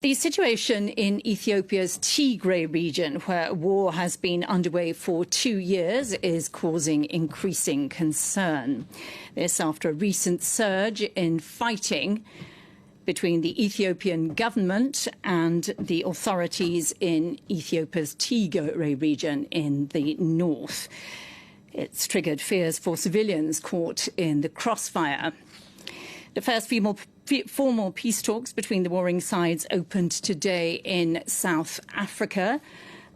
The situation in Ethiopia's Tigray region, where war has been underway for 2 years, is causing increasing concern. This after a recent surge in fighting between the Ethiopian government and the authorities in Ethiopia's Tigray region in the north. It's triggered fears for civilians caught in the crossfire. The first formal peace talks between the warring sides opened today in South Africa.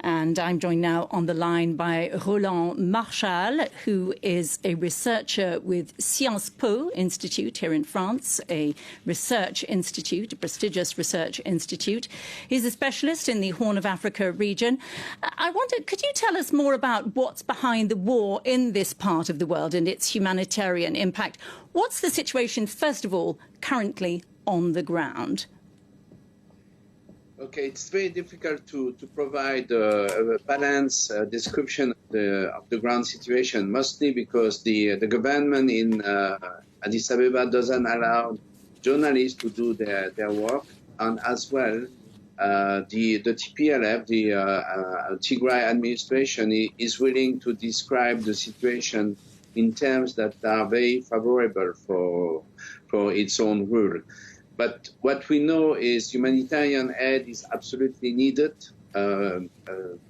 And I'm joined now on the line by Roland Marchal, who is a researcher with Sciences Po Institute here in France, a research institute, a prestigious research institute. He's a specialist in the Horn of Africa region. I wondered, could you tell us more about what's behind the war in this part of the world and its humanitarian impact? What's the situation, first of all, currently on the ground? Okay, it's very difficult to provide a balanced description of the ground situation, mostly because the government in Addis Ababa doesn't allow journalists to do their work, and as well the TPLF, the Tigray administration, is willing to describe the situation in terms that are very favorable for its own rule. But what we know is humanitarian aid is absolutely needed.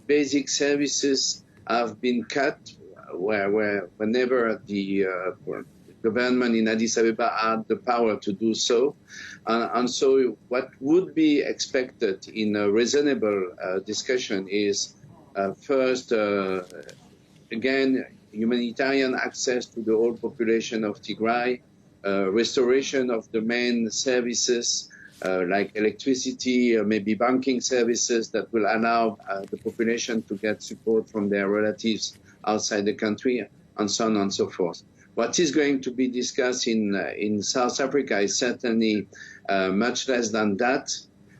Basic services have been cut whenever the government in Addis Ababa had the power to do so. And so what would be expected in a reasonable discussion is first, again, humanitarian access to the whole population of Tigray, restoration of the main services like electricity, maybe banking services that will allow the population to get support from their relatives outside the country, and so on and so forth. What is going to be discussed in South Africa is certainly much less than that.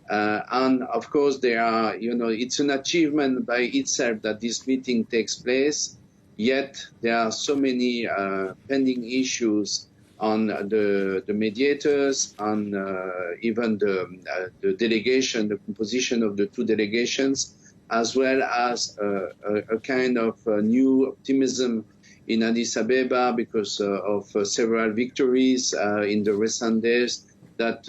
And of course, there are, it's an achievement by itself that this meeting takes place, yet there are so many pending issues on the mediators, on even the delegation, the composition of the two delegations, as well as a kind of new optimism in Addis Ababa because of several victories in the recent days that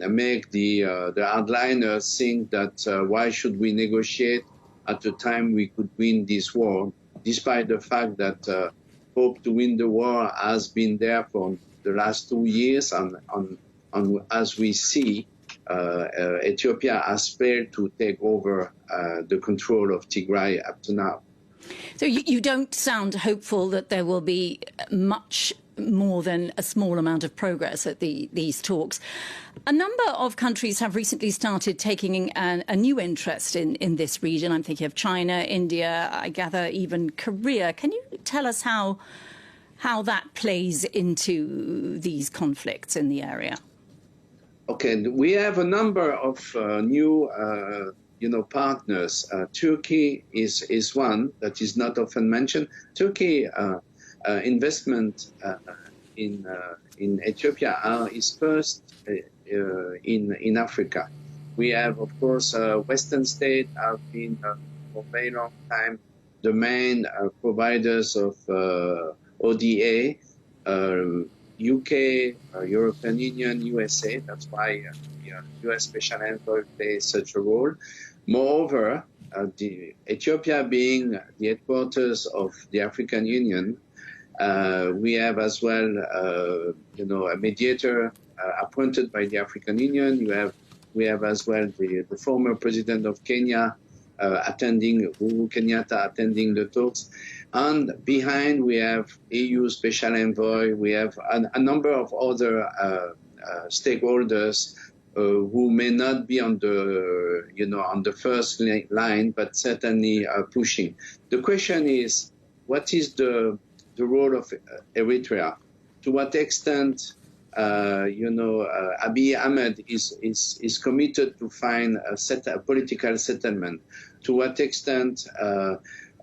make the hardliners think that why should we negotiate at a time we could win this war, despite the fact that hope to win the war has been there for the last 2 years, and as we see, Ethiopia has failed to take over the control of Tigray up to now. So you don't sound hopeful that there will be much more than a small amount of progress at these talks. A number of countries have recently started taking a new interest in this region. I'm thinking of China, India, I gather even Korea. Can you tell us how that plays into these conflicts in the area? Okay, we have a number of new, partners. Turkey is one that is not often mentioned. Turkey investment in Ethiopia is first in Africa. We have, of course, Western states have been for a very long time the main providers of ODA, UK, European Union, USA. That's why US Special Envoy plays such a role. Moreover, Ethiopia being the headquarters of the African Union, we have as well, a mediator appointed by the African Union. We have as well the former president of Kenya Uhuru Kenyatta attending the talks. And behind we have EU Special Envoy, we have a number of other stakeholders who may not be on the first line, but certainly pushing. The question is, what is the role of Eritrea? To what extent, Abiy Ahmed is committed to find a political settlement? To what extent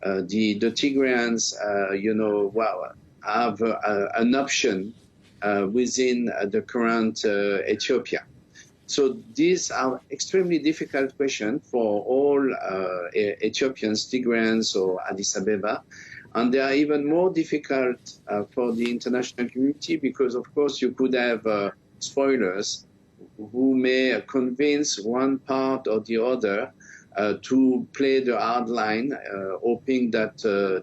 the Tigrayans, have an option within the current Ethiopia? So these are extremely difficult questions for all Ethiopians, Tigrayans, or Addis Ababa. And they are even more difficult for the international community because, of course, you could have spoilers who may convince one part or the other to play the hard line, hoping that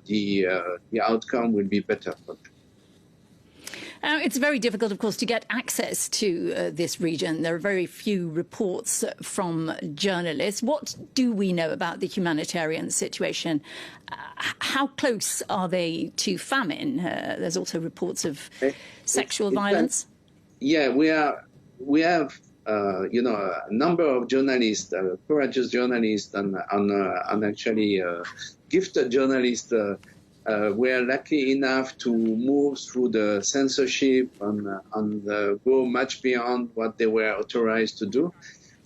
the outcome will be better for them. It's very difficult, of course, to get access to this region. There are very few reports from journalists. What do we know about the humanitarian situation? How close are they to famine? There's also reports of sexual violence. Yeah, we have a number of journalists, courageous journalists, and actually gifted journalists. Were lucky enough to move through the censorship and go much beyond what they were authorized to do.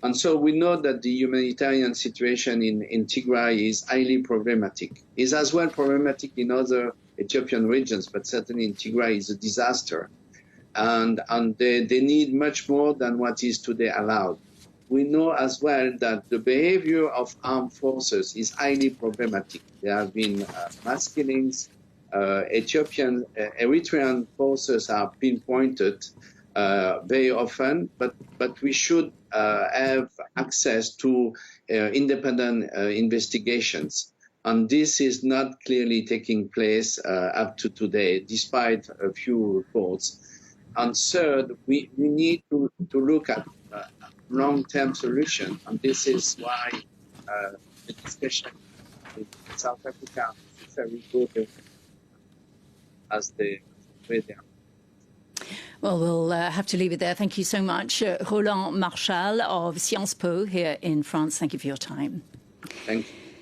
And so we know that the humanitarian situation in Tigray is highly problematic. It's as well problematic in other Ethiopian regions, but certainly in Tigray is a disaster. And they need much more than what is today allowed. We know as well that the behavior of armed forces is highly problematic. There have been mass killings. Eritrean forces are pinpointed very often, but we should have access to independent investigations. And this is not clearly taking place up to today, despite a few reports. And third, we need to look at long-term solution, and this is why the discussion in South Africa is very good as the way they are. Well, we'll have to leave it there. Thank you so much, Roland Marchal of Sciences Po here in France. Thank you for your time. Thank you.